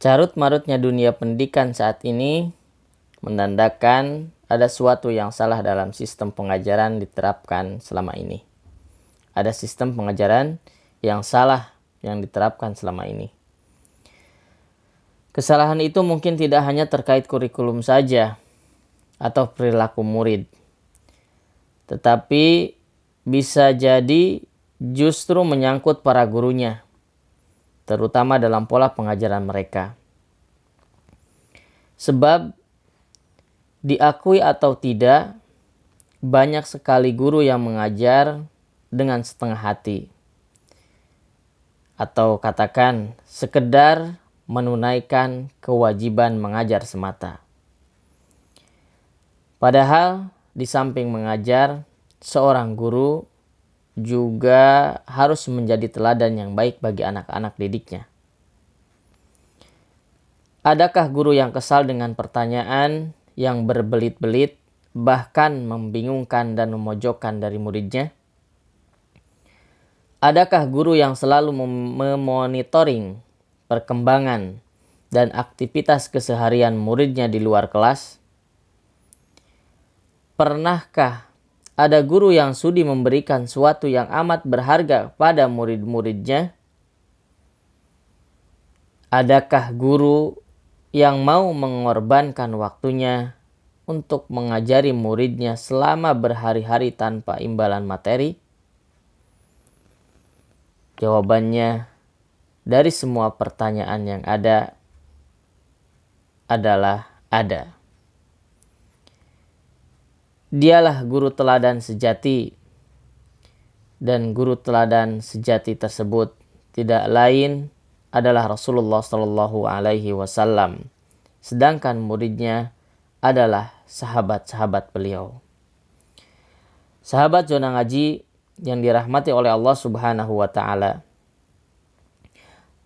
Carut-marutnya dunia pendidikan saat ini menandakan ada sesuatu yang salah dalam sistem pengajaran diterapkan selama ini. Ada sistem pengajaran yang salah yang diterapkan selama ini. Kesalahan itu mungkin tidak hanya terkait kurikulum saja atau perilaku murid, tetapi bisa jadi justru menyangkut para gurunya, terutama dalam pola pengajaran mereka. Sebab diakui atau tidak, banyak sekali guru yang mengajar dengan setengah hati. Atau katakan sekedar menunaikan kewajiban mengajar semata. Padahal di samping mengajar, seorang guru juga harus menjadi teladan yang baik bagi anak-anak didiknya. Adakah guru yang kesal dengan pertanyaan yang berbelit-belit, bahkan membingungkan dan memojokkan dari muridnya? Adakah guru yang selalu memonitoring perkembangan dan aktivitas keseharian muridnya di luar kelas? Pernahkah ada guru yang sudi memberikan sesuatu yang amat berharga pada murid-muridnya? Adakah guru yang mau mengorbankan waktunya untuk mengajari muridnya selama berhari-hari tanpa imbalan materi? Jawabannya dari semua pertanyaan yang ada adalah ada. Dialah guru teladan sejati, dan guru teladan sejati tersebut tidak lain adalah Rasulullah Shallallahu Alaihi Wasallam, sedangkan muridnya adalah sahabat-sahabat beliau. Sahabat zona ngaji yang dirahmati oleh Allah Subhanahu Wa Taala,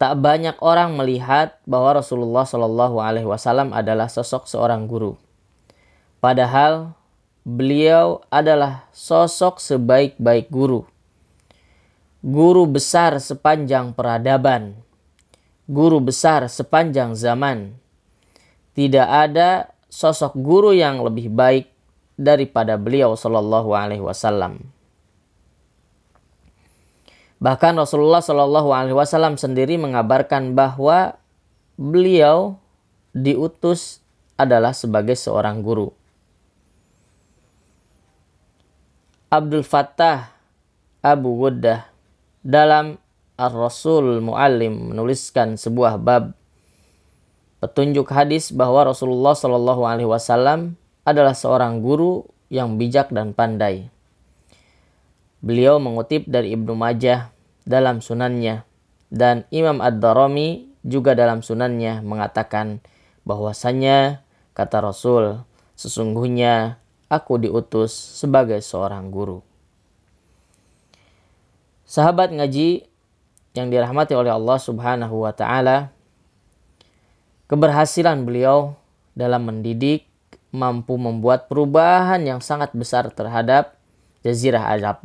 tak banyak orang melihat bahwa Rasulullah Shallallahu Alaihi Wasallam adalah sosok seorang guru. Padahal beliau adalah sosok sebaik-baik guru. Guru besar sepanjang peradaban. Guru besar sepanjang zaman. Tidak ada sosok guru yang lebih baik daripada beliau Shallallahu Alaihi Wasallam. Bahkan Rasulullah Shallallahu Alaihi Wasallam sendiri mengabarkan bahwa beliau diutus adalah sebagai seorang guru. Abdul Fattah Abu Ghuddah dalam Ar-Rasul Mu'allim menuliskan sebuah bab petunjuk hadis bahwa Rasulullah Shallallahu Alaihi Wasallam adalah seorang guru yang bijak dan pandai. Beliau mengutip dari Ibnu Majah dalam sunannya, dan Imam Ad-Darimi juga dalam sunannya mengatakan bahwasannya, kata Rasul, sesungguhnya aku diutus sebagai seorang guru. Sahabat ngaji yang dirahmati oleh Allah Subhanahu Wa Taala, keberhasilan beliau dalam mendidik mampu membuat perubahan yang sangat besar terhadap Jazirah Arab.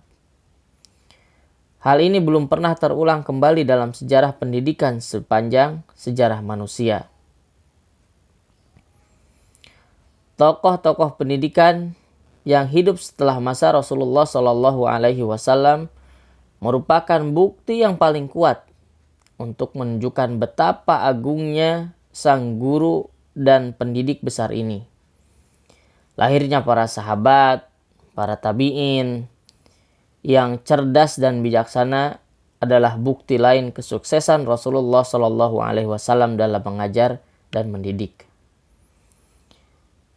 Hal ini belum pernah terulang kembali dalam sejarah pendidikan sepanjang sejarah manusia. Tokoh-tokoh pendidikan yang hidup setelah masa Rasulullah Shallallahu Alaihi Wasallam merupakan bukti yang paling kuat untuk menunjukkan betapa agungnya sang guru dan pendidik besar ini. Lahirnya para sahabat, para tabi'in yang cerdas dan bijaksana adalah bukti lain kesuksesan Rasulullah Shallallahu Alaihi Wasallam dalam mengajar dan mendidik.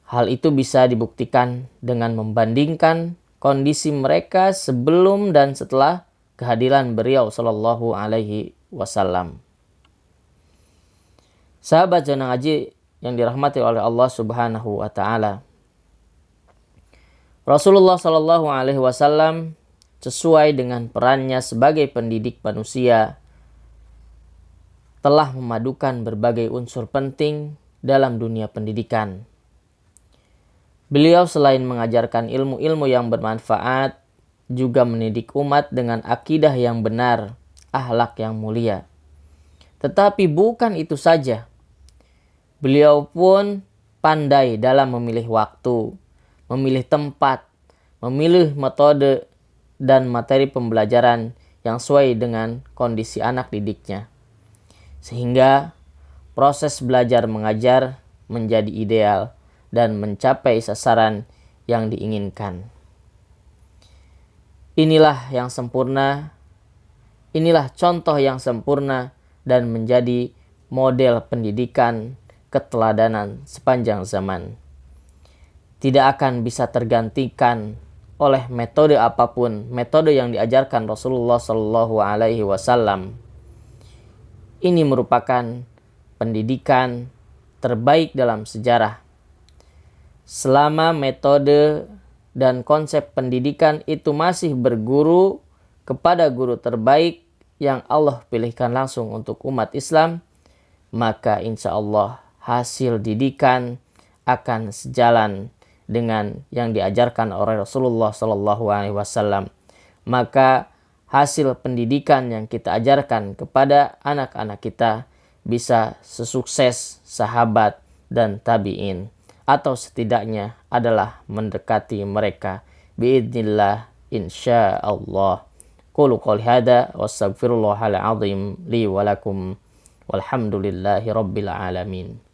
Hal itu bisa dibuktikan dengan membandingkan kondisi mereka sebelum dan setelah kehadiran beliau Shallallahu Alaihi Wasallam. Sahabat zona ngaji yang dirahmati oleh Allah Subhanahu Wa Taala, Rasulullah Shallallahu Alaihi Wasallam sesuai dengan perannya sebagai pendidik manusia telah memadukan berbagai unsur penting dalam dunia pendidikan. Beliau selain mengajarkan ilmu-ilmu yang bermanfaat, juga mendidik umat dengan akidah yang benar, akhlak yang mulia. Tetapi bukan itu saja. Beliau pun pandai dalam memilih waktu, memilih tempat, memilih metode dan materi pembelajaran yang sesuai dengan kondisi anak didiknya. Sehingga proses belajar mengajar menjadi ideal dan mencapai sasaran yang diinginkan. Inilah yang sempurna, inilah contoh yang sempurna dan menjadi model pendidikan keteladanan sepanjang zaman. Tidak akan bisa tergantikan oleh metode apapun, metode yang diajarkan Rasulullah Shallallahu Alaihi Wasallam. Ini merupakan pendidikan terbaik dalam sejarah. Selama metode dan konsep pendidikan itu masih berguru kepada guru terbaik yang Allah pilihkan langsung untuk umat Islam, maka insya Allah hasil didikan akan sejalan dengan yang diajarkan oleh Rasulullah Sallallahu Alaihi Wasallam. Maka hasil pendidikan yang kita ajarkan kepada anak-anak kita bisa sesukses sahabat dan tabi'in, atau setidaknya adalah mendekati mereka biidznillah insyaallah. Qulu qouli hada wastaghfirullahal azim li wa lakum walhamdulillahi rabbil alamin.